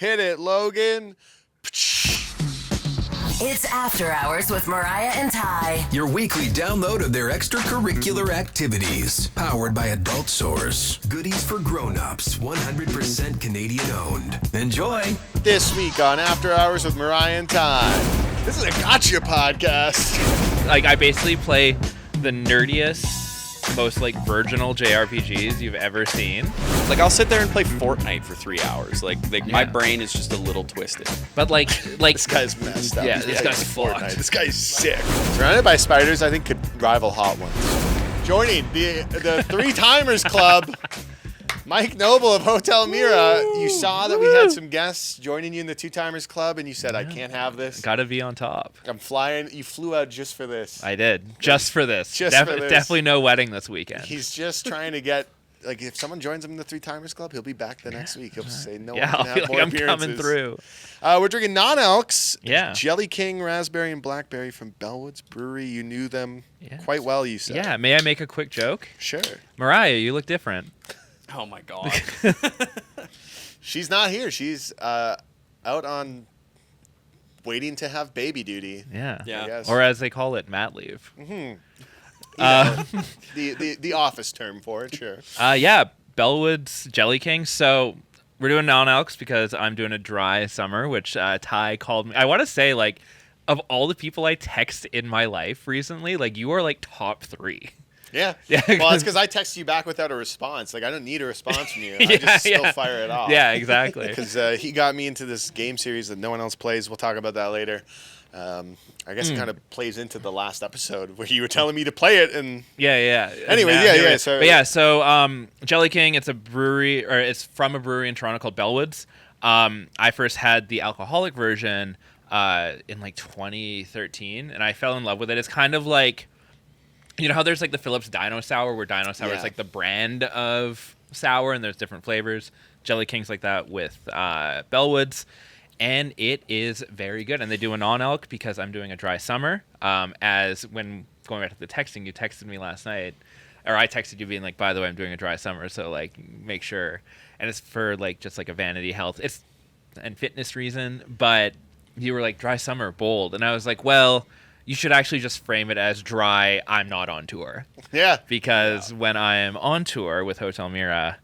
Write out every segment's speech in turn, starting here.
Hit it, Logan. It's After Hours with Mariah and Ty. Your weekly download of their extracurricular activities. Powered by Adult Source. Goodies for grown-ups. 100% Canadian owned. Enjoy. This week on After Hours with Mariah and Ty. This is a gotcha podcast. Like, I basically play the nerdiest, most like virginal JRPGs you've ever seen. Like, I'll sit there and play Fortnite for 3 hours. Like my brain is just a little twisted. But like This guy's messed up. Yeah, this guy's Fortnite. fucked. This guy's sick. Surrounded by spiders, I think could rival Hot Ones. Joining the Three Timers Club, Mike Noble of Hotel Mira. You saw that we had some guests joining you in the Two Timers Club, and you said, I can't have this. gotta be on top. I'm flying. You flew out just for this. I did. Just for this. Just for this. Definitely no wedding this weekend. He's just trying to get, like, if someone joins him in the Three Timers Club, he'll be back the next week. He'll just say, no one Yeah, can I'll have be like, more I'm appearances. coming through. We're drinking non-elks. Yeah. Jelly King, Raspberry, and Blackberry from Bellwoods Brewery. You knew them quite well, you said. Yeah, may I make a quick joke? Sure. Mariah, you look different. Oh my god. She's not here. She's out on waiting to have baby duty. Yeah. I guess. Or as they call it, mat leave. The office term for it, sure. Yeah, Bellwoods Jelly King. So we're doing non-elks because I'm doing a dry summer, which Ty called me. I want to say, like, of all the people I text in my life recently, like, you are like top 3. Yeah. Yeah. Well, it's because I text you back without a response. Like, I don't need a response from you. I just still fire it off. Yeah, exactly. Because he got me into this game series that no one else plays. We'll talk about that later. I guess it kind of plays into the last episode where you were telling me to play it. And Yeah. Anyway, Now- yeah. So Jelly King, it's a brewery, or it's from a brewery in Toronto called Bellwoods. I first had the alcoholic version in like 2013, and I fell in love with it. It's kind of like, you know how there's like the Phillips Dino Sour, where Dino Sour is like the brand of sour, and there's different flavors. Jelly King's like that with Bellwoods, and it is very good. And they do a non-elk because I'm doing a dry summer. As when going back to the texting, you texted me last night, or I texted you being like, by the way, I'm doing a dry summer, so like make sure. And it's for like just like a vanity health, and fitness reason, but you were like, dry summer, bold, and I was like, well, you should actually just frame it as dry, I'm not on tour. yeah. Because when I'm on tour with Hotel Mira,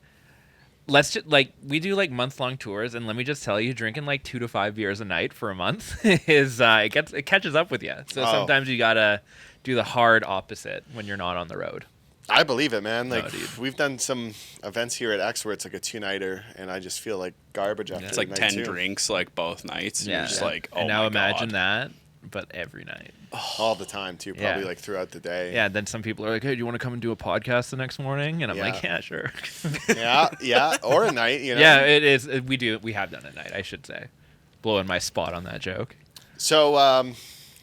we do like month-long tours, and let me just tell you, drinking like 2 to 5 beers a night for a month is it catches up with you. So sometimes you gotta do the hard opposite when you're not on the road. I believe it, man. Like, dude. we've done some events here at X where it's like a 2-nighter, and I just feel like garbage after It's like night 10 two. drinks like both nights. And you're just like, oh and now my imagine god. that, but every night. All the time, too. Probably Yeah. like throughout the day. Yeah, then some people are like, hey, do you want to come and do a podcast the next morning? And I'm like, yeah, sure. yeah. Or a night, you know. Yeah, it is. We have done at night, I should say. Blowing my spot on that joke. So,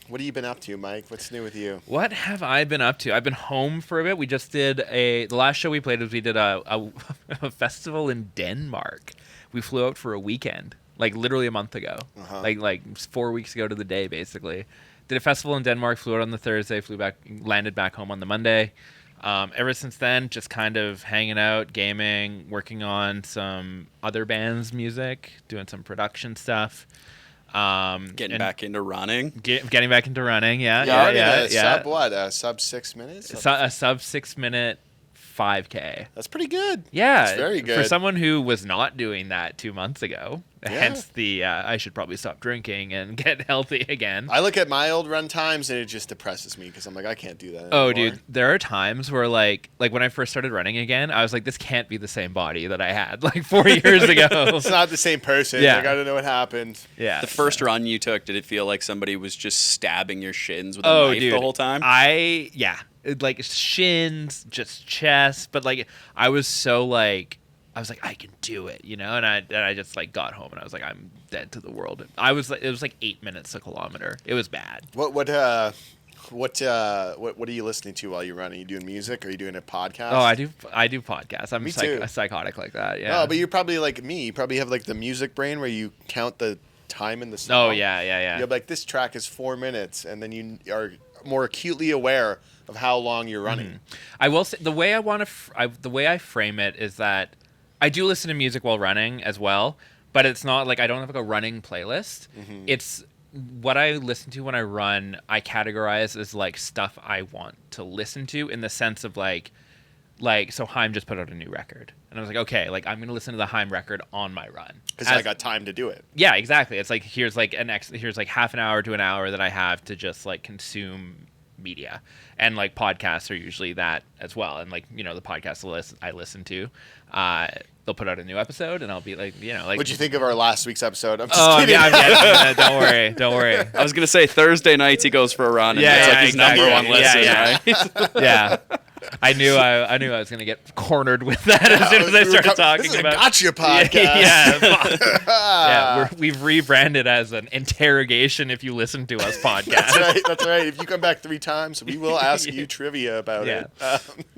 what have you been up to, Mike? What's new with you? What have I been up to? I've been home for a bit. We just did the last show we played was we did a festival in Denmark. We flew out for a weekend, like literally a month ago, like 4 weeks ago to the day, basically. Did a festival in Denmark, flew out on the Thursday, landed back home on the Monday. Ever since then, just kind of hanging out, gaming, working on some other bands' music, doing some production stuff. Getting back into running. Getting back into running, Sub 6 minutes? A sub 6 minute 5K. That's pretty good. Yeah, That's very good. for someone who was not doing that 2 months ago. Yeah. Hence the I should probably stop drinking and get healthy again. I look at my old run times and it just depresses me because I'm like, I can't do that anymore. Oh, dude, there are times where like when I first started running again, I was like, this can't be the same body that I had like 4 years ago. It's not the same person. Yeah. Like, I don't know what happened. Yeah. The first run you took, did it feel like somebody was just stabbing your shins with a knife dude, the whole time? Like shins, just chest, but like I was so like I was like, I can do it, you know, and I just like got home and I was like, I'm dead to the world. It was like 8 minutes a kilometer. It was bad. What are you listening to while you're running? Are you doing music? Or are you doing a podcast? Oh, I do podcasts. I'm Me too. psychotic like that. Yeah. No, but you're probably like me. You probably have like the music brain where you count the time in the song. Oh yeah. You're like, this track is 4 minutes, and then you are more acutely aware of how long you're running. Mm-hmm. I will say the way I frame it is that I do listen to music while running as well, but it's not like I don't have like a running playlist. It's what I listen to when I run. I categorize as like stuff I want to listen to in the sense of like so Hmmm just put out a new record, and I was like, okay, like I'm gonna listen to the Hmmm record on my run Because I got time to do it. Yeah, exactly. It's like here's like half an hour to an hour that I have to just like consume media, and like podcasts are usually that as well. And like the podcast I listen to, they'll put out a new episode, and I'll be like, like. What'd you think of our last week's episode? I'm just kidding. Yeah, don't worry. I was gonna say Thursday nights he goes for a run. And it's like his exactly. number one listen, right? Yeah. I knew I was gonna get cornered with that as soon as I started talking this is about. A gotcha podcast. Yeah, we've rebranded as an interrogation if you listen to us podcast. That's right. If you come back 3 times, we will ask you trivia about it.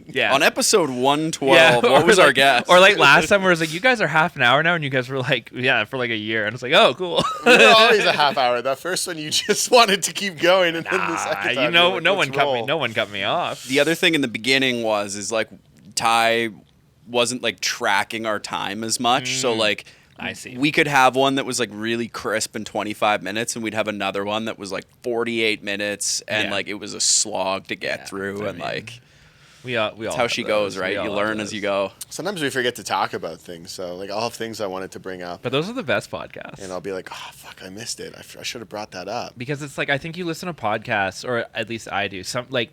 Yeah. On episode 112, what was our guess? Or like last time, where it was like, you guys are half an hour now, and you guys were like, for like a year, and it's like, oh, cool. We were always a half hour. The first one you just wanted to keep going, and then the second time, no one cut me off. The other thing in the beginning is like Ty wasn't like tracking our time as much, so like I see. We could have one that was like really crisp in 25 minutes, and we'd have another one that was like 48 minutes, and like it was a slog to get through, and like we all that's how she goes, right? You learn as you go. Sometimes we forget to talk about things, so like I'll have things I wanted to bring up, but those are the best podcasts, and I'll be like, oh fuck, I missed it. I should have brought that up, because it's like I think you listen to podcasts, or at least I do. Some like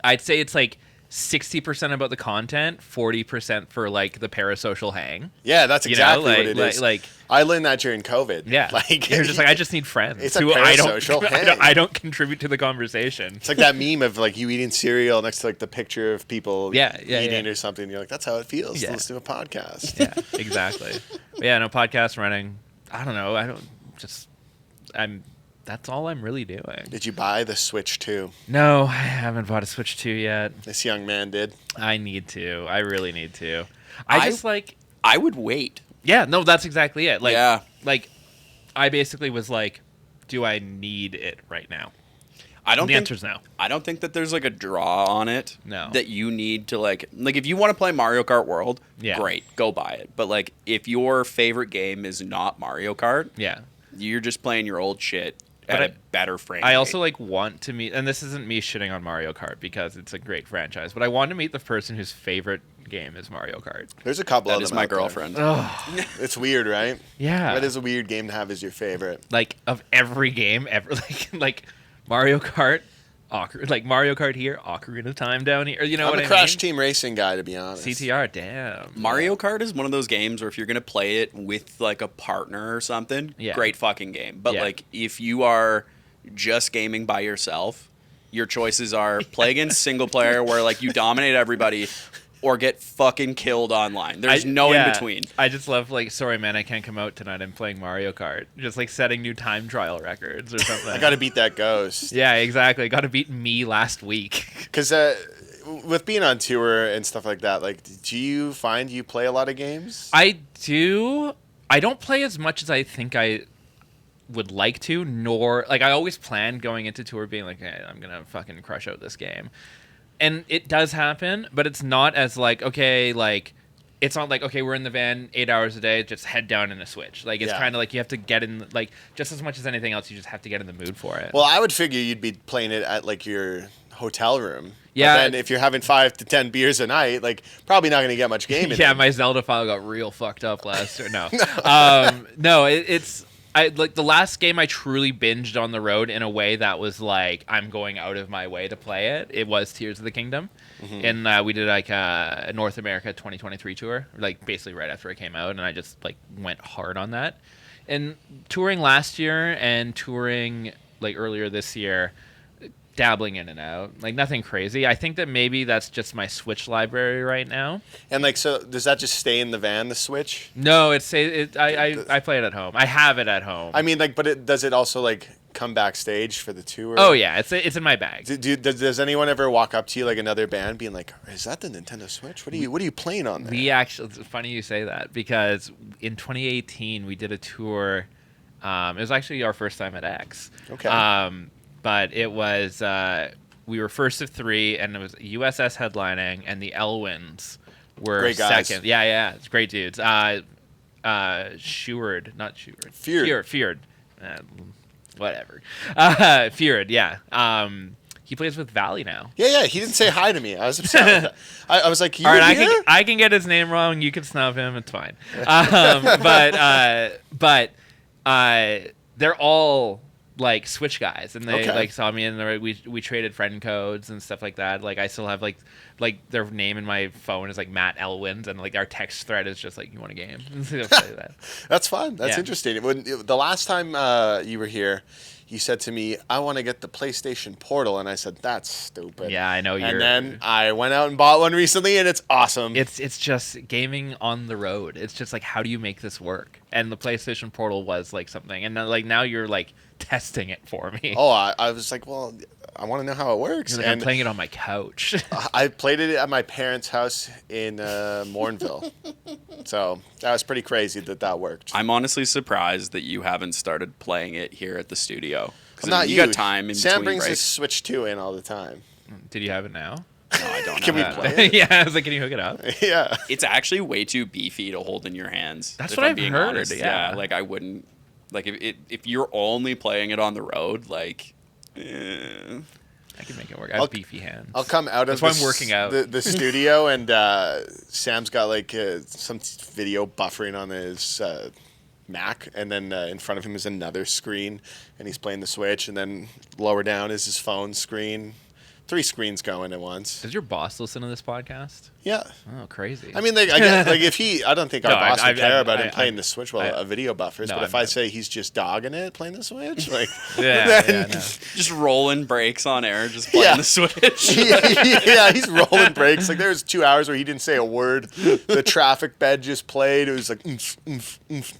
I'd say it's like 60% about the content, 40% for like the parasocial hang. Yeah, that's exactly what it is. Like I learned that during COVID. Yeah, like you're just like, I just need friends. It's a parasocial hang. I don't contribute to the conversation. It's like that meme of like you eating cereal next to like the picture of people eating or something. You're like, that's how it feels to listen to a podcast. Yeah, exactly. No podcast running. I don't know. That's all I'm really doing. Did you buy the Switch 2? No, I haven't bought a Switch 2 yet. This young man did. I need to. I really need to. I would wait. Yeah, no, that's exactly it. Like, like I basically was like, do I need it right now? The answer's no. I don't think that there's like a draw on it. No. That you need to like if you want to play Mario Kart World, great, go buy it. But like if your favorite game is not Mario Kart, you're just playing your old shit. At a better frame. I also like want to meet, and this isn't me shitting on Mario Kart because it's a great franchise, but I want to meet the person whose favorite game is Mario Kart. There's a couple of them. That is my girlfriend. It's weird, right? Yeah. That is a weird game to have as your favorite. Like of every game ever, like Mario Kart, like Mario Kart here, Ocarina of Time down here. You know what I mean? I'm a Crash Team Racing guy, to be honest. CTR, damn. Mario Kart is one of those games where if you're gonna play it with like a partner or something, great fucking game. But like if you are just gaming by yourself, your choices are play against single player where like you dominate everybody, or get fucking killed online. There's no in between. I just love like, sorry man, I can't come out tonight. I'm playing Mario Kart. Just like setting new time trial records or something. I got to beat that ghost. Yeah, exactly. I got to beat me last week. Because with being on tour and stuff like that, like, do you find you play a lot of games? I do. I don't play as much as I think I would like to, nor like I always plan going into tour being like, hey, I'm gonna fucking crush out this game. And it does happen, but it's not as like, okay, like, it's not like, okay, we're in the van 8 hours a day, just head down in a Switch. Like, it's kind of like you have to get in, like, just as much as anything else, you just have to get in the mood for it. Well, I would figure you'd be playing it at, like, your hotel room. Yeah. But then if you're having 5 to 10 beers a night, like, probably not going to get much game in Yeah, there. my Zelda file got real fucked up last year. No. No, it's... like the last game I truly binged on the road in a way that was like I'm going out of my way to play it. It was Tears of the Kingdom, and we did like a North America 2023 tour, like basically right after it came out, and I just like went hard on that. And touring last year and touring like earlier this year, dabbling in and out, like nothing crazy. I think that maybe that's just my Switch library right now. And like, so does that just stay in the van, the Switch? No, I play it at home. I have it at home. I mean, like, but does it also like come backstage for the tour? Oh yeah, it's in my bag. Does anyone ever walk up to you like another band being like, is that the Nintendo Switch? What are you playing on there? We actually, it's funny you say that because in 2018 we did a tour. It was actually our first time at X. Okay. But it was, we were first of 3, and it was USS headlining, and the Elwins were great guys. second. Yeah, it's great dudes. Not Sheward. Feared. Feared. Whatever. Feared, yeah. He plays with Valley now. Yeah. He didn't say hi to me. I was upset with that. I was like, you All were right, here? I can get his name wrong. You can snub him. It's fine. But they're all like Switch guys, and they like saw me, and we traded friend codes and stuff like that. Like I still have like their name in my phone is like Matt Elwins, and like our text thread is just like, you want a game? So play that. That's fun. That's interesting. The last time you were here, you said to me, I want to get the PlayStation Portal, and I said, that's stupid. Yeah, I know. And then I went out and bought one recently, and it's awesome. It's just gaming on the road. It's just like, how do you make this work? And the PlayStation Portal was like something, and now you're like testing it for me. Oh, I was like, well, I want to know how it works. Like, and I'm playing it on my couch. I played it at my parents' house in Mornville. So that was pretty crazy that worked. I'm honestly surprised that you haven't started playing it here at the studio. I'm not you got time in Sam between brings breaks. his Switch 2 in all the time. Did you have it now? No, I don't Can we have play it? Yeah, I was like, can you hook it up? Yeah. It's actually way too beefy to hold in your hands. That's if what I'm I've being heard, honest. yeah. Like I wouldn't. Like if you're only playing it on the road, like. I can make it work. I have beefy hands. I'll come out of That's why I'm working out. the studio, and Sam's got like some video buffering on his Mac, and then in front of him is another screen, and he's playing the Switch, and then lower down is his phone screen. 3 screens going at once. Does your boss listen to this podcast? Yeah. Oh, crazy. I mean, like, I guess, like if I don't think our boss would care about him playing I- the Switch while a video buffers, No, but if I'm I not. say he's just dogging it, playing the Switch, like, yeah, then- no. Just rolling brakes on air, just playing Yeah. the Switch. yeah, he's rolling brakes. Like there was 2 hours where he didn't say a word. The traffic bed just played. It was like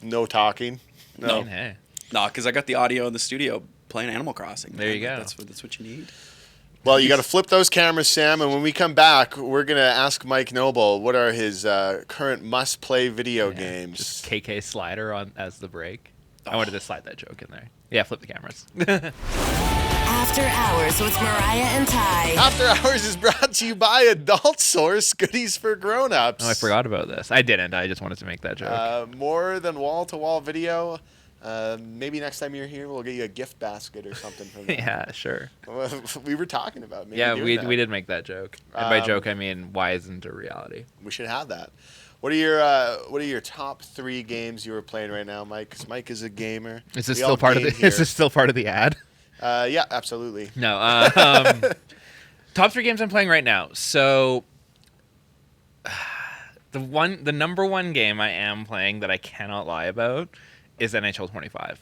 no talking. No. Hey. No, because I got the audio in the studio playing Animal Crossing. There you go. That's what you need. Well, you got to flip those cameras, Sam. And when we come back, we're gonna ask Mike Noble what are his current must-play video games. Just KK slider on as the break. I wanted to slide that joke in there. Yeah, flip the cameras. After Hours with Mariah and Ty. After Hours is brought to you by Adult Source, goodies for grown-ups. Oh, I forgot about this. I didn't. I just wanted to make that joke. More than wall-to-wall video. Maybe next time you're here, we'll get you a gift basket or something from them. Yeah, sure. We were talking about maybe Yeah, doing we that. did make that joke. And by joke, I mean, why isn't it a reality? We should have that. What are your top 3 games you are playing right now, Mike? Because Mike is a gamer. Is this We all still part of game the? here. Is this still part of the ad? Yeah, absolutely. No. Top 3 games I'm playing right now. So the number 1 game I am playing that I cannot lie about is NHL 25.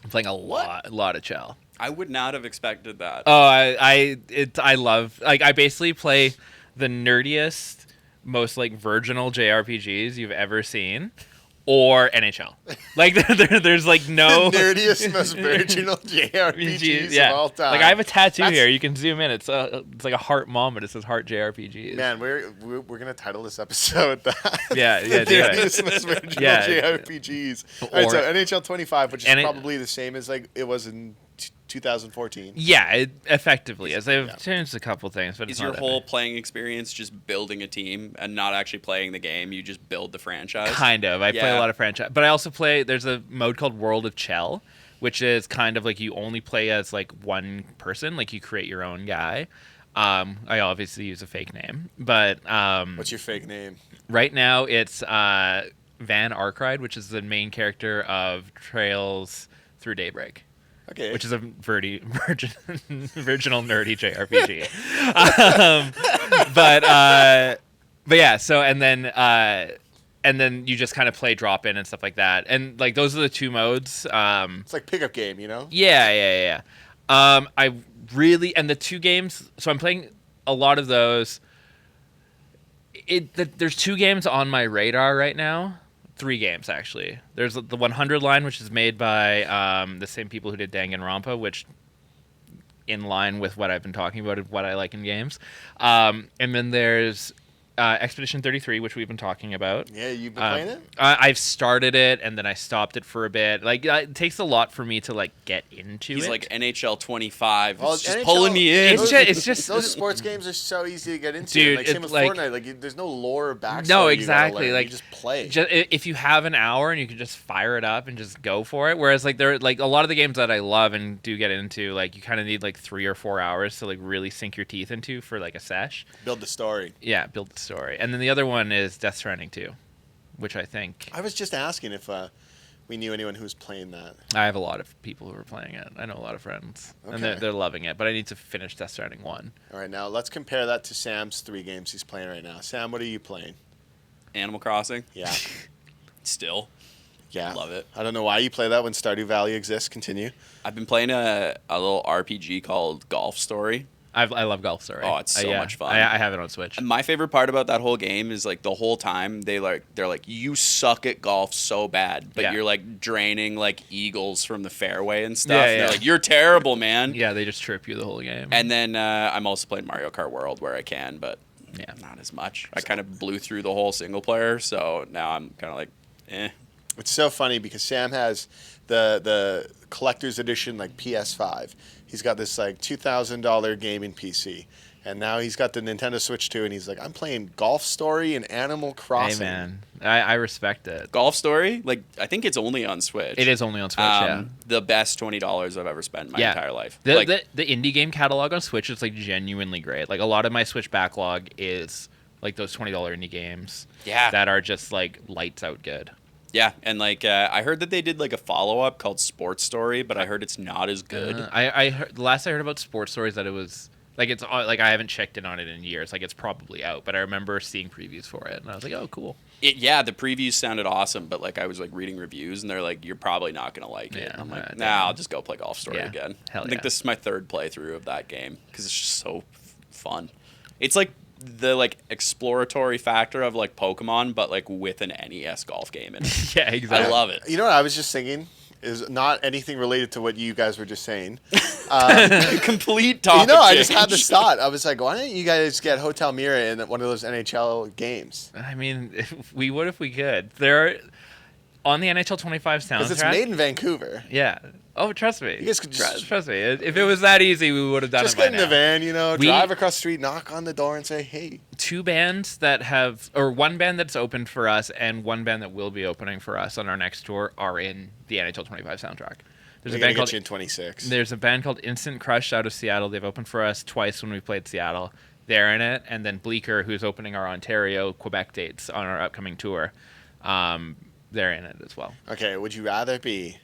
I'm playing a lot of Chell. I would not have expected that. Oh, I love, like, I basically play the nerdiest, most like virginal JRPGs you've ever seen, or NHL. Like there's like no Nerdiest, most virginal JRPGs of all time. Like I have a tattoo That's- here. You can zoom in. It's like a heart mom, but it says heart JRPGs. Man, we're gonna title this episode that. Yeah, The do it. nerdiest, most virginal Yeah. JRPGs. All right, Or- so NHL 25, which is And it- probably the same as like it was in 2014. Yeah, it effectively is. They've changed a couple things, but Is it's your not whole epic. playing experience just building a team and not actually playing the game? You just build the franchise? Kind of. I play a Yeah. lot of franchise, but I also play. There's a mode called World of Chell, which is kind of like you only play as like one person. Like you create your own guy. I obviously use a fake name, but What's your fake name? right now it's Van Arkride, which is the main character of Trails Through Daybreak. Okay. Which is a virginal nerdy JRPG. But yeah, so and then you just kind of play drop in and stuff like that, and like those are the 2 modes. It's like pickup game, you know? Yeah. I really, and the 2 games. So I'm playing a lot of those. There's 2 games on my radar right now. 3 games actually. There's the 100 line, which is made by the same people who did Danganronpa, which in line with what I've been talking about of what I like in games. And then there's Expedition 33, which we've been talking about. Yeah, you've been playing it? I've started it, and then I stopped it for a bit. Like, it takes a lot for me to, like, get into it. He's like NHL 25. Well, It's just NHL pulling me in. It's just those sports games are so easy to get into. Dude, like, same with like, Fortnite. Like, there's no lore or backstory. No, you gotta exactly. learn. Like, you just play. If you have an hour and you can just fire it up and just go for it. Whereas, like, there, like, a lot of the games that I love and do get into, like, you kind of need like 3 or 4 hours to like really sink your teeth into for like a sesh. Build the story. Yeah, build the story. And then the other one is Death Stranding 2, which I think I was just asking if we knew anyone who was playing that. I have a lot of people who are playing it. I know a lot of friends, and they're loving it. But I need to finish Death Stranding 1. All right, now let's compare that to Sam's 3 games he's playing right now. Sam, what are you playing? Animal Crossing. Yeah. Still. Yeah. Love it. I don't know why you play that when Stardew Valley exists. Continue. I've been playing a little RPG called Golf Story. I love Golf Story. Oh, it's so much fun. I have it on Switch. And my favorite part about that whole game is like the whole time they're like you suck at golf so bad, but you're like draining like eagles from the fairway and stuff. Yeah. They're like, you're terrible, man. Yeah, they just trip you the whole game. And then I'm also playing Mario Kart World where I can, but not as much. I kind of blew through the whole single player, so now I'm kind of like, eh. It's so funny because Sam has the collector's edition like PS5. He's got this like $2,000 gaming PC, and now he's got the Nintendo Switch too. And he's like, I'm playing Golf Story and Animal Crossing. Hey man, I respect it. Golf Story, like I think it's only on Switch. It is only on Switch. Yeah, the best $20 I've ever spent in my entire life. The indie game catalog on Switch is like genuinely great. Like a lot of my Switch backlog is like those $20 indie games. Yeah. That are just like lights out good. Yeah, and like I heard that they did like a follow-up called Sports Story, but I heard it's not as good. I heard, the last I heard about Sports Story is that it was like it's like I haven't checked in on it in years. Like it's probably out, but I remember seeing previews for it, and I was like, oh, cool. The previews sounded awesome, but like I was like reading reviews, and they're like, you're probably not gonna like it. And I'm like, nah, I'll just go play Golf Story again. I think this is my 3rd playthrough of that game because it's just so fun. It's like the like exploratory factor of like Pokemon, but like with an NES golf game in it. Yeah, exactly. I love it. You know what I was just thinking is not anything related to what you guys were just saying. Complete topic. I just had this thought. I was like, why don't you guys get Hotel Mira in one of those NHL games? I mean, we would if we could. There are on the NHL 25 soundtrack. Because it's made in Vancouver. Yeah. Oh, trust me. You guys could just trust me. If it was that easy, we would have done just it by get in the van, drive across the street, knock on the door, and say, "Hey." 2 bands that have, or 1 band that's opened for us, and 1 band that will be opening for us on our next tour are in the NHL 25 soundtrack. There's a band called in 26. There's a band called Instant Crush out of Seattle. They've opened for us twice when we played Seattle. They're in it, and then Bleecker, who's opening our Ontario, Quebec dates on our upcoming tour. They're in it as well. Okay, would you rather be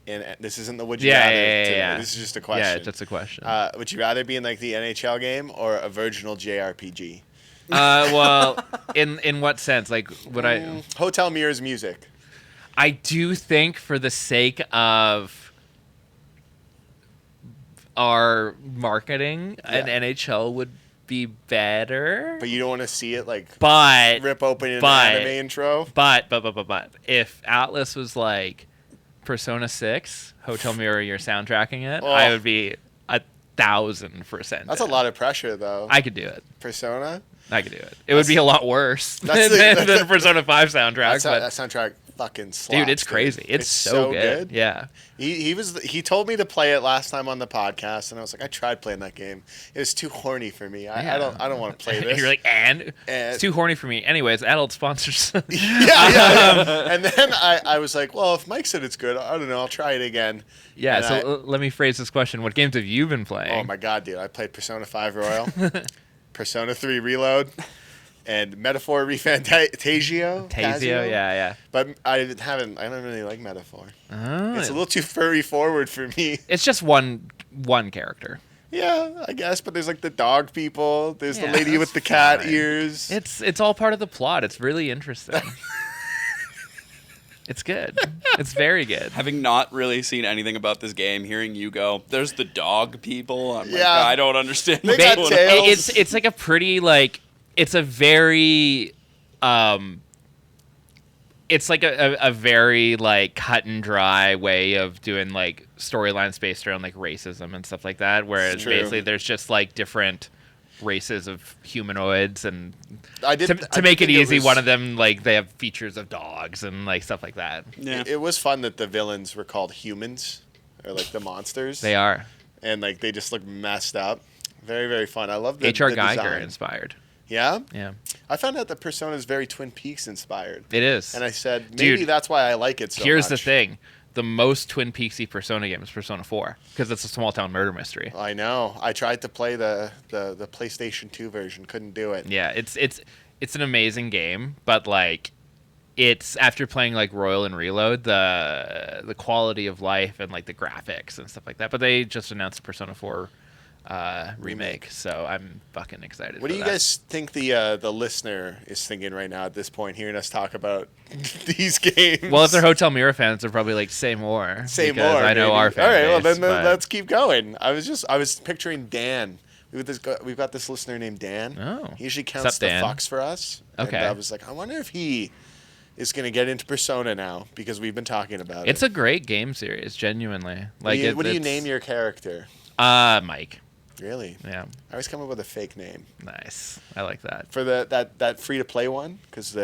in? This isn't the would you rather. Yeah. This is just a question. Yeah, just a question. Would you rather be in like the NHL game or a Virginal JRPG? Well, in what sense? Like, would I? Hotel Mira's music. I do think, for the sake of our marketing, an NHL would be better. But you don't want to see it like rip open an anime intro. But if Atlas was like Persona 6, Hotel Mira, you're soundtracking it, I would be 1,000%. That's a lot of pressure, though. I could do it. Persona? I could do it. It would be a lot worse than the Persona 5 soundtrack. That soundtrack fucking slaps. Dude, it's crazy. It's so good. Yeah. He told me to play it last time on the podcast, and I was like, I tried playing that game. It was too horny for me. I don't want to play this. You're like, and it's too horny for me. Anyways, adult sponsors. yeah. And then I was like, well, if Mike said it's good, I don't know. I'll try it again. Yeah. And so let me phrase this question: what games have you been playing? Oh my god, dude! I played Persona 5 Royal, Persona 3 Reload, and Metaphor Refantasio. Tasio, yeah. But I don't really like Metaphor. It's a little too furry forward for me. It's just one character. Yeah, I guess. But there's like the dog people. There's the lady with the cat ears. It's all part of the plot. It's really interesting. It's good. It's very good. Having not really seen anything about this game, hearing you go, there's the dog people. I'm like, I don't understand. They got tails. It's like a pretty like. It's a very, it's like a very like cut and dry way of doing like storylines based around like racism and stuff like that. Whereas basically there's just like different races of humanoids, and I did to make it think easy, was- one of them like they have features of dogs and like stuff like that. Yeah. It was fun that the villains were called humans, or like the monsters. They are And like they just look messed up. Very, very fun. I love the H.R. the Geiger design. inspired. Yeah? Yeah, I found out that Persona is very Twin Peaks inspired. it is. And I said, maybe Dude, that's why I like it so Here's much. the thing. The most Twin Peaksy Persona game is Persona 4 because it's a small town murder mystery. I know. I tried to play the PlayStation 2 version. Couldn't do it. Yeah, it's an amazing game, but like it's after playing like Royal and Reload, the quality of life and like the graphics and stuff like that. But they just announced a Persona 4 remake, so I'm fucking excited. What for do you that. guys think the listener is thinking right now at this point, hearing us talk about these games? Well, if they're Hotel Mira fans, they're probably like, say more. Say because more. I know maybe. our fan All right, well base, then but- let's keep going. I was picturing Dan. We've got this listener named Dan. Oh. He usually What's counts up, the Dan? fucks for us. Okay. And I was like, I wonder if he is going to get into Persona now because we've been talking about It's it. a great game series, genuinely. Like, What do you it's- name your character? Mike. Really? Yeah, I always come up with a fake name nice. I like that. for that free to play one because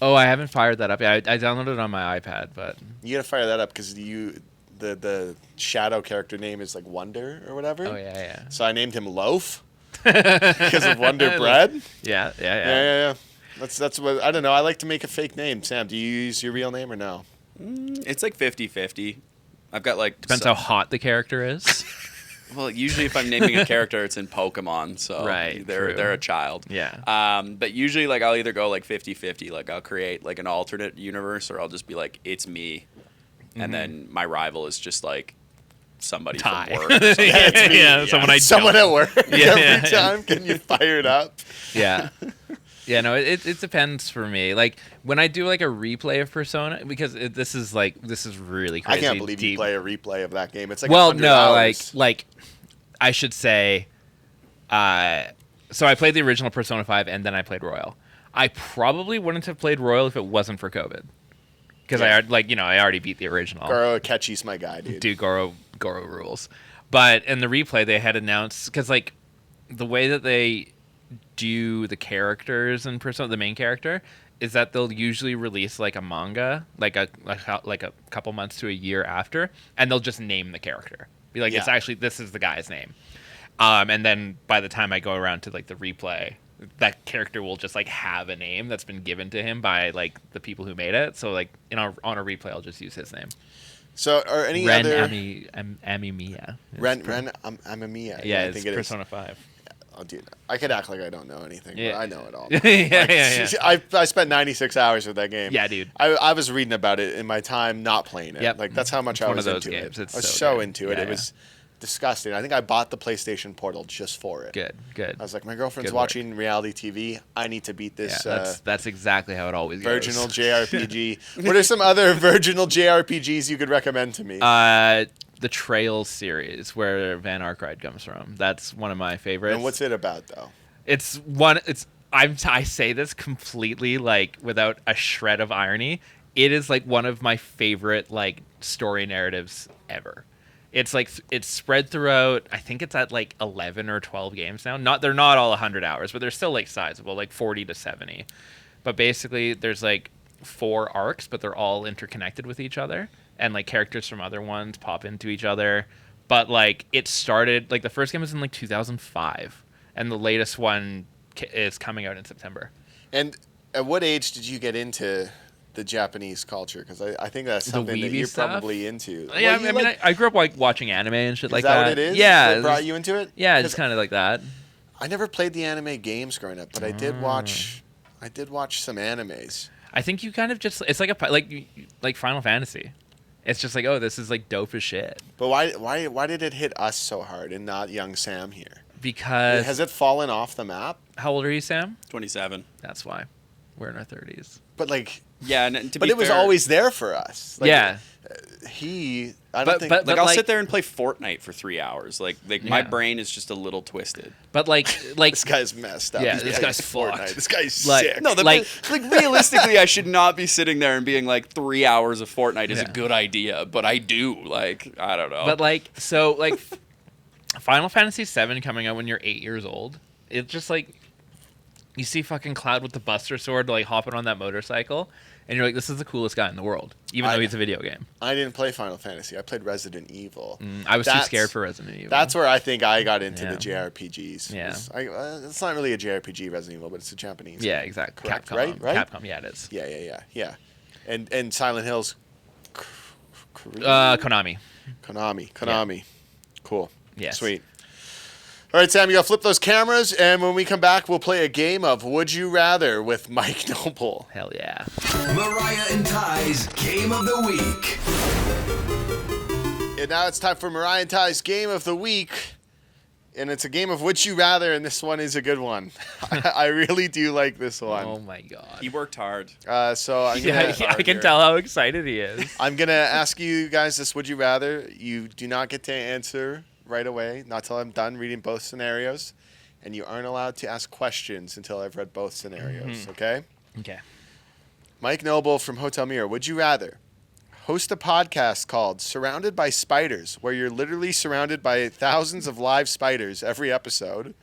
Oh, I haven't fired that up yet. I downloaded it on my iPad, but you got to fire that up because the shadow character name is like Wonder or whatever. oh yeah. So I named him Loaf because of Wonder Bread. Yeah. Yeah. That's what I don't know. I like to make a fake name. Sam, do you use your real name or no? It's like 50-50. I've got like Depends how hot the character is. well, usually if I'm naming a character, it's in Pokemon, so Right, they're true. they're a child. Yeah. But usually like I'll either go like 50-50, like I'll create like an alternate universe, or I'll just be like it's me, and then my rival is just like somebody Ty. from work. Or something. It's me. Yeah, someone I Someone don't. at work Yeah, every yeah. time. Can you fire it up? Yeah. Yeah, no, it depends for me. Like when I do like a replay of Persona, because this is really I crazy. can't believe you deep. play a replay of that game. It's like Well, 100 no, hours. like I should say. So I played the original Persona 5 and then I played Royal. I probably wouldn't have played Royal if it wasn't for COVID, because Yeah. I already beat the original. Goro Akechi's my guy, dude. Dude, Goro rules. But in the replay, they had announced, because like the way that they do the characters in Persona, the main character, is that they'll usually release like a manga, like a couple months to a year after, and they'll just name the character. Be like, it's Yeah. actually, this is the guy's name. And then by the time I go around to like the replay, that character will just like have a name that's been given to him by like the people who made it. So like on a replay, I'll just use his name. So, are any Ren other Amimiya. Ren Amamiya? Yeah, I it's think it is. Persona 5. Oh, dude, I could act like I don't know anything, Yeah. but I know it all. yeah. I spent 96 hours with that game. Yeah, dude. I was reading about it in my time not playing it. Yep. Like that's how much It's I one was of those into games. it. It's I was so so good. into it. Yeah, It was disgusting. I think I bought the PlayStation Portal just for it. Good. I was like, my girlfriend's Good work. watching reality TV. I need to beat this. That's exactly how it always goes. Virginal JRPG. What are some other Virginal JRPGs you could recommend to me? The Trails series, where Van Arkride comes from. That's one of my favorites. And what's it about, though? I say this completely like without a shred of irony. It is like one of my favorite like story narratives ever. It's like it's spread throughout. I think it's at like 11 or 12 games now. They're not all 100 hours, but they're still like sizable, like 40 to 70. But basically, there's like 4 arcs, but they're all interconnected with each other, and like characters from other ones pop into each other. But like it started like the first game was in like 2005, and the latest one is coming out in September. And at what age did you get into the Japanese culture? Because I think that's something that weeby you're stuff? probably into. Yeah, Well, I mean, I grew up like watching anime and shit is like that that. what it is? Yeah, That brought you into it? yeah, 'Cause it's kind of like that. I never played the anime games growing up, but I did watch some animes. I think you kind of just it's like Final Fantasy. It's just like, oh, this is like dope as shit. But why did it hit us so hard and not young Sam here? Because Has it fallen off the map? how old are you, Sam? 27. That's why we're in our 30s. But like, Yeah, and to but be it was fair, always there for us. Like, Yeah. I don't But- think. but- Like I'll like- sit there and play Fortnite for 3 hours. Like my Yeah. brain is just a little twisted. But like this guy's messed up. Yeah, He's this playing guy's Fortnite. fucked. This guy's Like- sick. No, Like- like realistically, I should not be sitting there and being like 3 hours of Fortnite is a Yeah. good idea, but I do. Like I don't know. But like, so like, Final Fantasy VII coming out when you're 8 years old It's just like you see fucking Cloud with the Buster Sword like hopping on that motorcycle, and you're like, this is the coolest guy in the world, even though he's a video game. I didn't play Final Fantasy. I played Resident Evil. I was too scared for Resident Evil. That's where I think I got into the JRPGs. Yeah. It's not really a JRPG, Resident Evil, but it's a Japanese. Yeah, exactly. Correct, Capcom, right? Capcom, yeah, it is. Yeah. And Silent Hills. Konami. Konami. Yeah. Cool. Yes. Sweet. All right, Sam, you gotta flip those cameras, and when we come back, we'll play a game of Would You Rather with Mike Noble. Hell yeah. Mariah and Ty's Game of the Week. And now it's time for Mariah and Ty's Game of the Week. And it's a game of Would You Rather, and this one is a good one. I really do like this one. Oh, my God. He worked hard. So I'm gonna, I can tell how excited he is. I'm going to ask you guys this Would You Rather. You do not get to answer right away, not till I'm done reading both scenarios. And you aren't allowed to ask questions until I've read both scenarios, okay? Okay. Mike Noble from Hotel Mira, would you rather host a podcast called Surrounded by Spiders, where you're literally surrounded by thousands of live spiders every episode,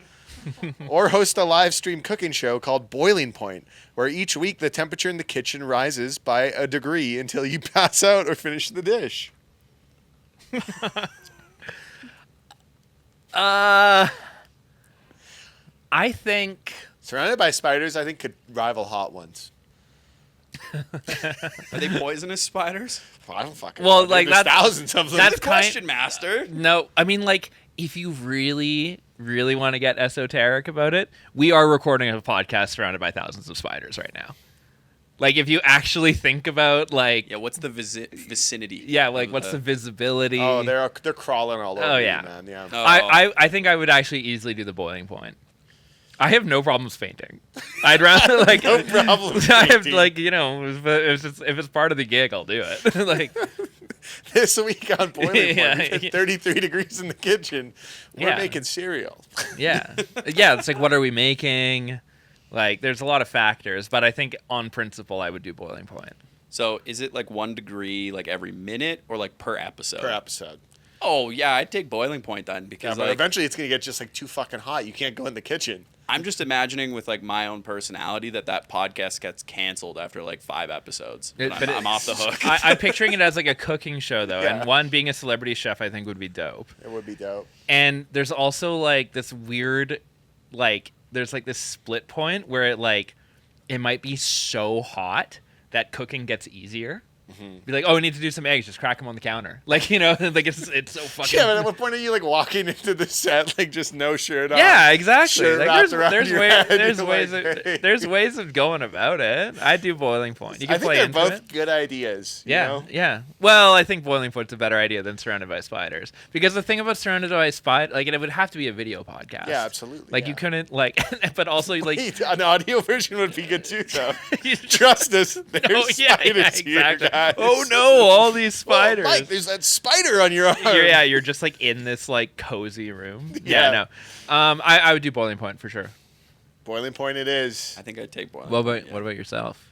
or host a live stream cooking show called Boiling Point, where each week the temperature in the kitchen rises by a degree until you pass out or finish the dish? I think Surrounded by Spiders, I think, could rival Hot Ones. Are they poisonous spiders? Well, I don't fucking Well, know. like, There's that's- thousands of them. that's Question master. No, I mean, like, if you really, really want to get esoteric about it, we are recording a podcast surrounded by thousands of spiders right now. Like, if you actually think about, like... Yeah, what's the vicinity? Yeah, like, what's the visibility? Oh, they're crawling all over Oh, you, yeah. man. Yeah. Oh. I think I would actually easily do the boiling point. I have no problems fainting. I'd rather, like... No problems I have, fainting. like, you know, if it's part of the gig, I'll do it. Like... This week on Boiling Point, Yeah, we hit yeah. 33 degrees in the kitchen. We're Yeah. making cereal. Yeah. Yeah, it's like, what are we making? Like, there's a lot of factors, but I think on principle, I would do boiling point. So is it like 1 degree like every minute or like per episode? Per episode. Oh yeah, I'd take boiling point then Yeah, because but like eventually it's going to get just like too fucking hot. You can't go in the kitchen. I'm just imagining with like my own personality that podcast gets canceled after like 5 episodes. And I'm off the hook. I'm picturing it as like a cooking show, though, Yeah. and one being a celebrity chef, I think would be dope. It would be dope. And there's also like this weird, like, there's like this split point where it might be so hot that cooking gets easier. Be like, oh, we need to do some eggs. Just crack them on the counter. Like, you know, like it's so fucking. Yeah, but at what point are you like walking into the set like just no shirt on? Yeah, exactly. Shirt Like, wrapped around there's your ways, head, there's you're ways, like, of, hey. there's ways of going about it. I do boiling point. You can I think play they're into both it. good ideas. You Yeah, know? yeah. Well, I think boiling point's a better idea than surrounded by spiders, because the thing about surrounded by spiders, like, it would have to be a video podcast. Yeah, absolutely. Like, you couldn't, like, but also like. Wait, an audio version would be good too, though. Trust us. There's spiders here, guys. Oh no, all these spiders. Whoa, Mike, there's that spider on your arm. You're just like in this like cozy room. Yeah, no. I would do boiling point for sure. Boiling Point it is. I think I'd take boiling. What point, about what about yourself?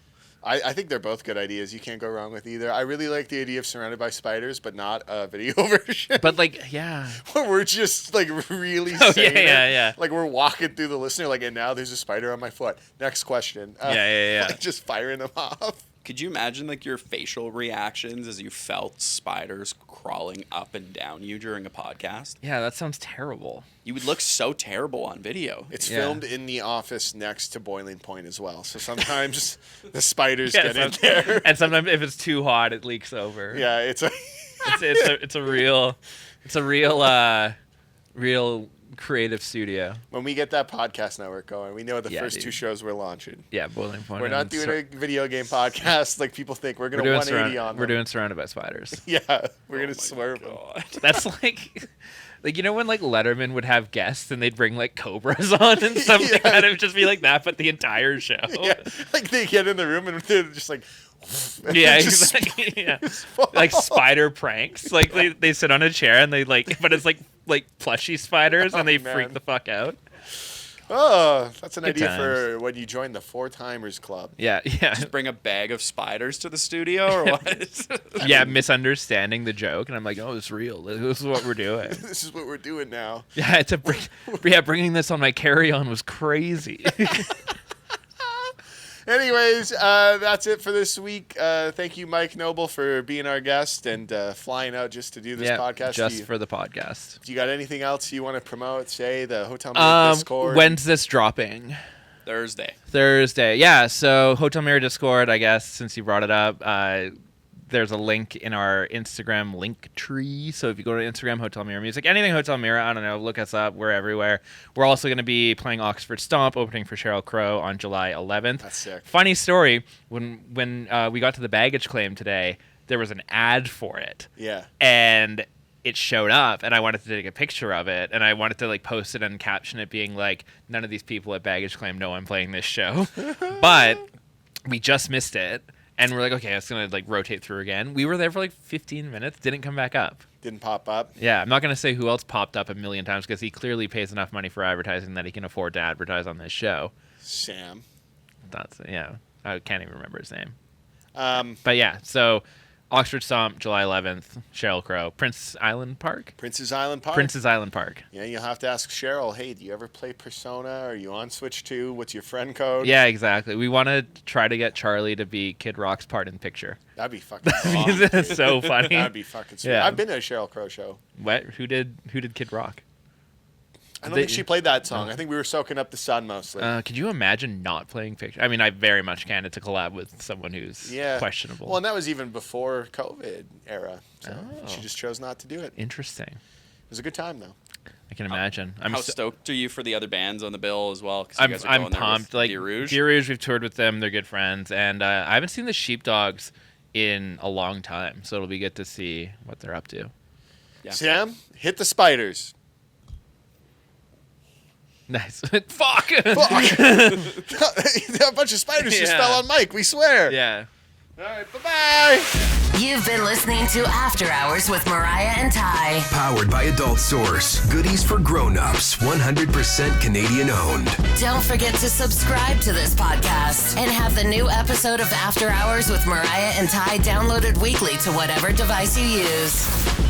I think they're both good ideas. You can't go wrong with either. I really like the idea of surrounded by spiders, but not a video version. But like, yeah. Where we're just like really Oh, saying yeah. Like we're walking through the listener, like, and now there's a spider on my foot. Next question. Yeah. Like just firing them off. Could you imagine like your facial reactions as you felt spiders crawling up and down you during a podcast? Yeah, that sounds terrible. You would look so terrible on video. It's Yeah. filmed in the office next to Boiling Point as well. So sometimes the spiders Yeah, get in there. And sometimes if it's too hot, it leaks over. Yeah, it's a It's a real creative studio. when we get that podcast network going, we know the Yeah, first dude. 2 shows we're launching. Yeah, boiling point. We're not and doing a video game podcast like people think. We're we're going to doing 180 on them. We're doing surrounded by spiders. Yeah, we're going to swerve them. That's like you know when like Letterman would have guests and they'd bring like cobras on and stuff. Yeah. Kind of just be like that, but the entire show. Yeah, like they get in the room and they're just like, and Yeah, just exactly. Yeah. fall. Like spider pranks. Like they sit on a chair and they like, but it's like plushy spiders and they Oh, freak man. the fuck out. Oh, that's an Good idea times. for when you join the 4-timers club. Yeah. Just bring a bag of spiders to the studio or what? Yeah, misunderstanding the joke, and I'm like, "Oh, it's real. This is what we're doing." This is what we're doing now. Yeah, bringing this on my carry-on was crazy. Anyways, that's it for this week. Thank you, Mike Noble, for being our guest and flying out just to do this podcast. Just for the podcast. Do you got anything else you want to promote? Say the Hotel Mira Discord. When's this dropping? Thursday. Yeah. So Hotel Mira Discord, I guess, since you brought it up, there's a link in our Instagram link tree. So if you go to Instagram, Hotel Mira Music, anything Hotel Mira, I don't know, look us up. We're everywhere. We're also going to be playing Oxford Stomp, opening for Sheryl Crow on July 11th. That's sick. Funny story, when we got to the baggage claim today, there was an ad for it. Yeah. And it showed up, and I wanted to take a picture of it, and I wanted to like post it and caption it being like, none of these people at baggage claim know I'm playing this show. But we just missed it. And we're like, okay, it's going to like rotate through again. We were there for like 15 minutes, didn't come back up. Didn't pop up? Yeah, I'm not going to say who else popped up a million times because he clearly pays enough money for advertising that he can afford to advertise on this show. Sam. I can't even remember his name. But yeah, so Oxford Stomp, July 11th, Sheryl Crow, Prince's Island Park. Yeah, you'll have to ask Sheryl, hey, do you ever play Persona? Are you on Switch 2? What's your friend code? Yeah, exactly. We want to try to get Charlie to be Kid Rock's part in the picture. That'd be fucking awesome. So funny. That'd be fucking sweet. Yeah. I've been to a Sheryl Crow show. What? Who did Kid Rock? I don't think she played that song. I think we were soaking up the sun mostly. Could you imagine not playing Picture? I mean, I very much can. It's a collab with someone who's questionable. Well, and that was even before COVID era. So she just chose not to do it. Interesting. It was a good time, though. I can imagine. How stoked are you for the other bands on the bill as well? 'Cause you guys are I'm going there pumped. with Like Dear Rouge. Dear Rouge, we've toured with them. They're good friends, and I haven't seen the Sheepdogs in a long time, so it'll be good to see what they're up to. Yeah. Sam, hit the spiders. Nice. Fuck. A bunch of spiders just fell on Mike. We swear. Yeah. All right. Bye-bye. You've been listening to After Hours with Mariah and Ty. Powered by Adult Source. Goodies for grown-ups. 100% Canadian owned. Don't forget to subscribe to this podcast and have the new episode of After Hours with Mariah and Ty downloaded weekly to whatever device you use.